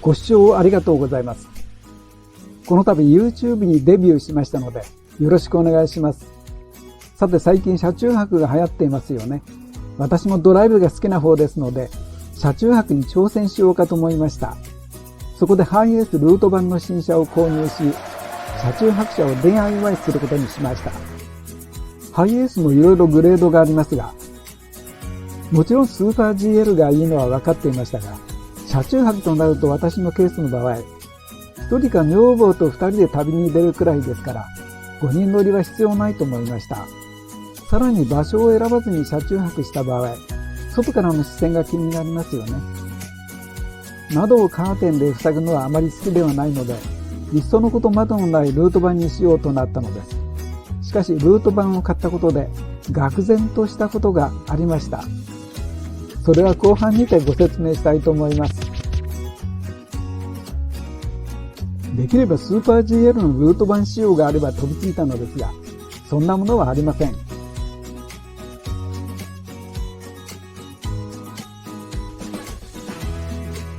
ご視聴ありがとうございます。この度 YouTube にデビューしましたので、よろしくお願いします。さて最近車中泊が流行っていますよね。私もドライブが好きな方ですので、車中泊に挑戦しようかと思いました。そこでハイエースルート版の新車を購入し、車中泊車を DIY することにしました。ハイエースもいろいろグレードがありますが、もちろんスーパー GL がいいのは分かっていましたが、車中泊となると私のケースの場合、一人か女房と二人で旅に出るくらいですから、5人乗りは必要ないと思いました。さらに場所を選ばずに車中泊した場合、外からの視線が気になりますよね。窓をカーテンで塞ぐのはあまり好きではないので、いっそのこと窓のないルート版にしようとなったのです。しかしルート版を買ったことで、愕然としたことがありました。それは後半にてご説明したいと思います。できればスーパー GL のルート版仕様があれば飛びついたのですが、そんなものはありません。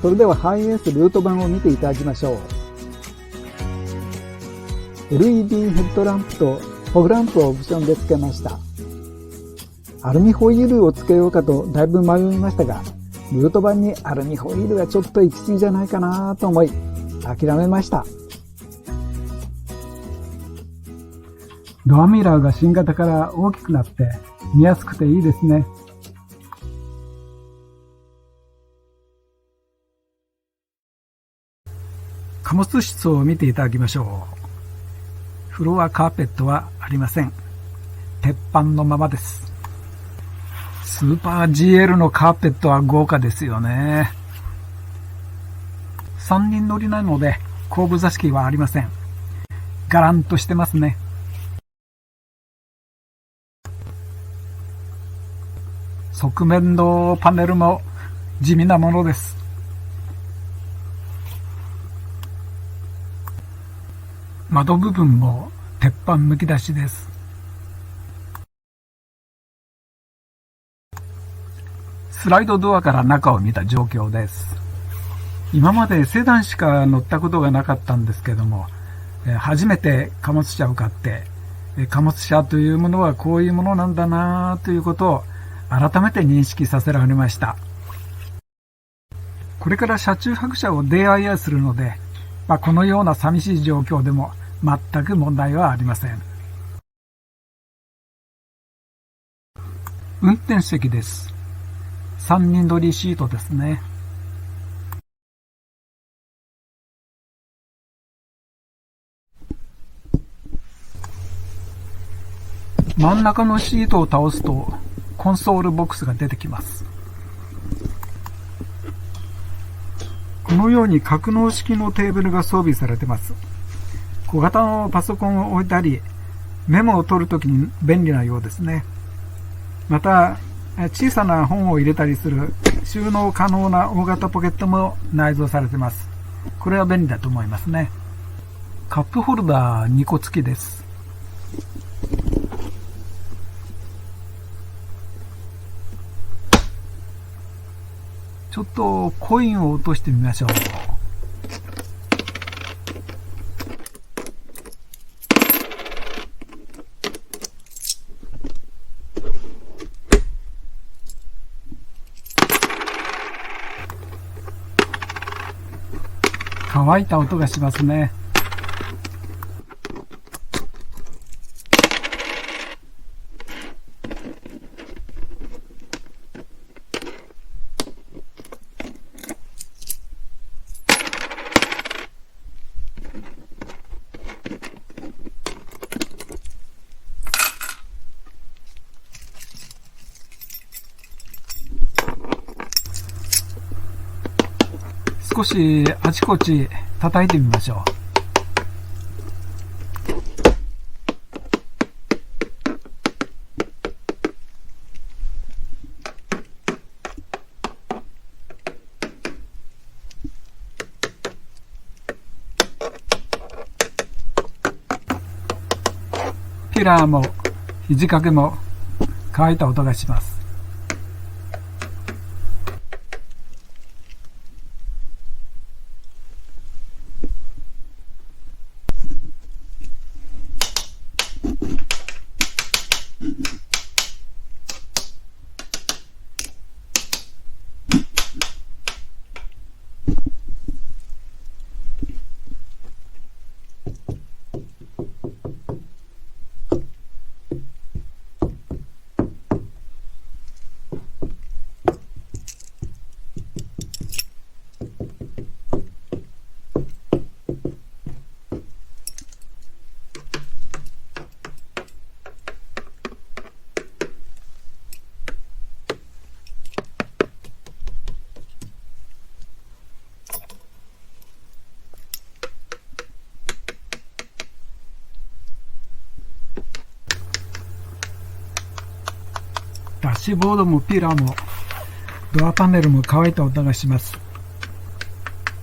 それではハイエースルート版を見ていただきましょう。LED ヘッドランプとフォグランプをオプションで付けました。アルミホイールを付けようかとだいぶ迷いましたが、ルート版にアルミホイールはちょっと行き過ぎじゃないかなと思い、諦めました。ドアミラーが新型から大きくなって見やすくていいですね。貨物室を見ていただきましょう。フロアカーペットはありません。鉄板のままです。スーパー GL のカーペットは豪華ですよね。3人乗りなので後部座敷はありません。ガランとしてますね。側面のパネルも地味なものです。窓部分も鉄板むき出しです。スライドドアから中を見た状況です。今までセダンしか乗ったことがなかったんですけども、初めて貨物車を買って、貨物車というものはこういうものなんだなということを改めて認識させられました。これから車中泊車を DIY するので、このような寂しい状況でも全く問題はありません。運転席です。3人乗りシートですね。真ん中のシートを倒すとコンソールボックスが出てきます。このように格納式のテーブルが装備されています。小型のパソコンを置いたりメモを取るときに便利なようですね。また小さな本を入れたりする収納可能な大型ポケットも内蔵されています。これは便利だと思いますね。カップホルダー2個付きです。ちょっとコインを落としてみましょう。乾いた音がしますね。少しあちこち叩いてみましょう。ピラーも肘掛けも乾いた音がします。ダッシュボードもピラーもドアパネルも乾いた音がします。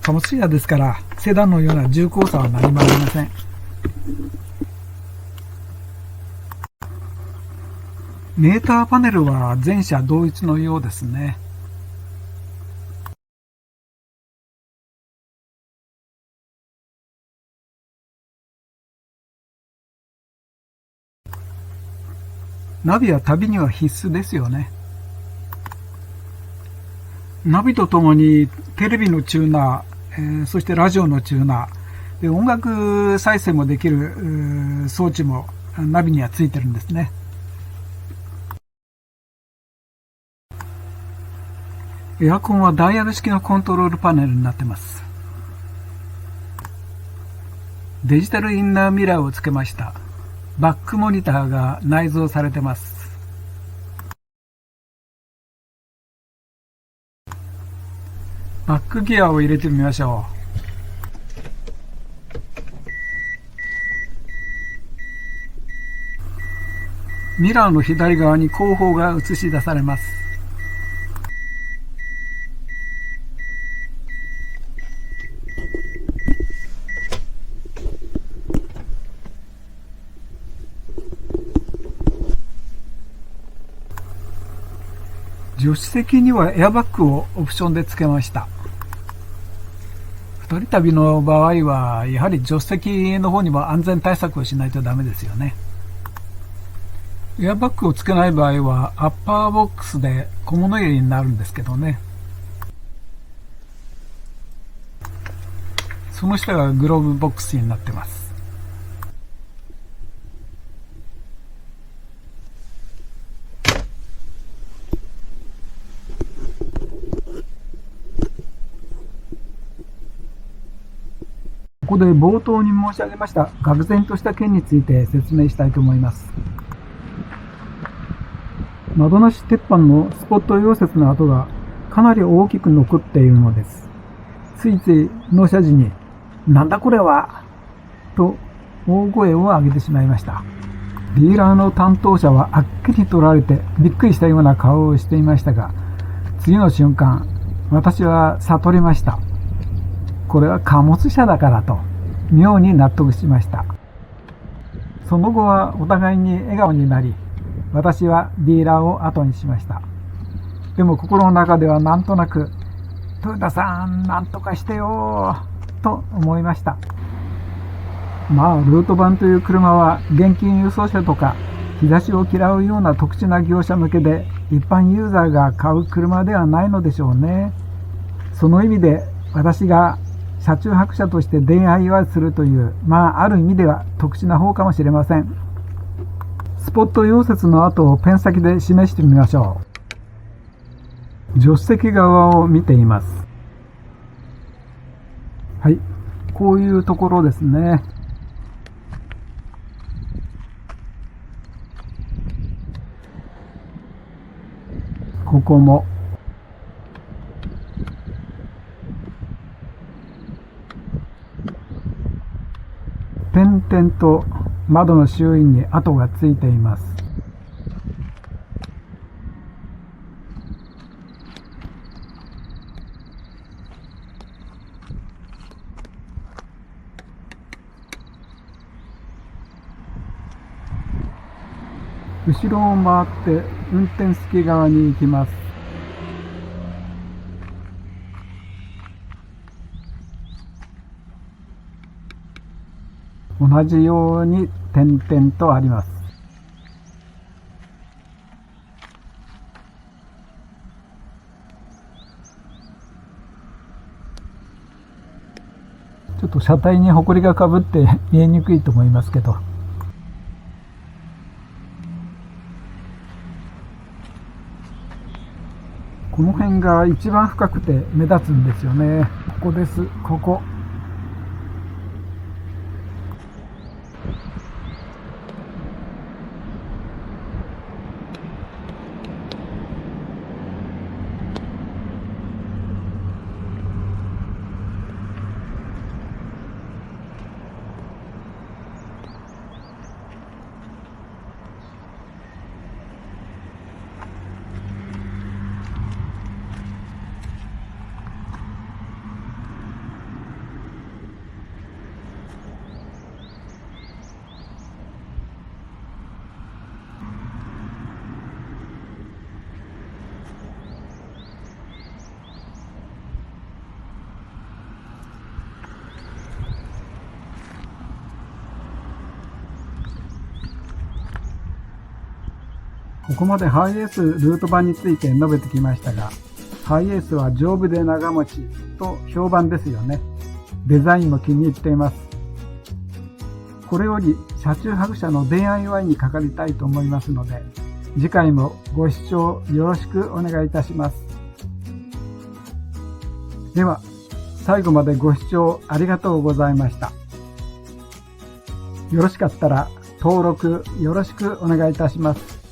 貨物車ですからセダンのような重厚さは何もありません。メーターパネルは全車同一のようですね。ナビは旅には必須ですよね。ナビとともにテレビのチューナー、そしてラジオのチューナーで、音楽再生もできる装置もナビにはついてるんですね。エアコンはダイヤル式のコントロールパネルになっています。デジタルインナーミラーをつけました。バックモニターが内蔵されてます。バックギアを入れてみましょう。ミラーの左側に後方が映し出されます。助手席にはエアバッグをオプションで付けました。二人旅の場合はやはり助手席の方にも安全対策をしないとダメですよね。エアバッグを付けない場合はアッパーボックスで小物入れになるんですけどね。その下がグローブボックスになってます。ここで冒頭に申し上げました愕然とした件について説明したいと思います。窓なし鉄板のスポット溶接の跡がかなり大きく残っているのです。ついつい納車時になんだこれはと大声を上げてしまいました。ディーラーの担当者はあっきり取られてびっくりしたような顔をしていましたが、次の瞬間私は悟りました。これは貨物車だからと妙に納得しました。その後はお互いに笑顔になり、私はディーラーを後にしました。でも心の中ではなんとなく、トヨタさんなんとかしてよと思いました。まあルートバンという車は現金輸送車とか日差しを嫌うような特殊な業者向けで一般ユーザーが買う車ではないのでしょうね。その意味で私が車中泊車として恋愛はするという、ある意味では特殊な方かもしれません。スポット溶接の跡をペン先で示してみましょう。助手席側を見ています。はい、こういうところですね。ここも点々と窓の周囲に跡がついています。後ろを回って運転席側に行きます。同じように点々とあります。ちょっと車体に埃がかぶって見えにくいと思いますけど、この辺が一番深くて目立つんですよね。ここです。ここ。ここまでハイエースルート版について述べてきましたが、ハイエースは丈夫で長持ちと評判ですよね。デザインも気に入っています。これより車中泊車の DIY にかかりたいと思いますので、次回もご視聴よろしくお願いいたします。では、最後までご視聴ありがとうございました。よろしかったら登録よろしくお願いいたします。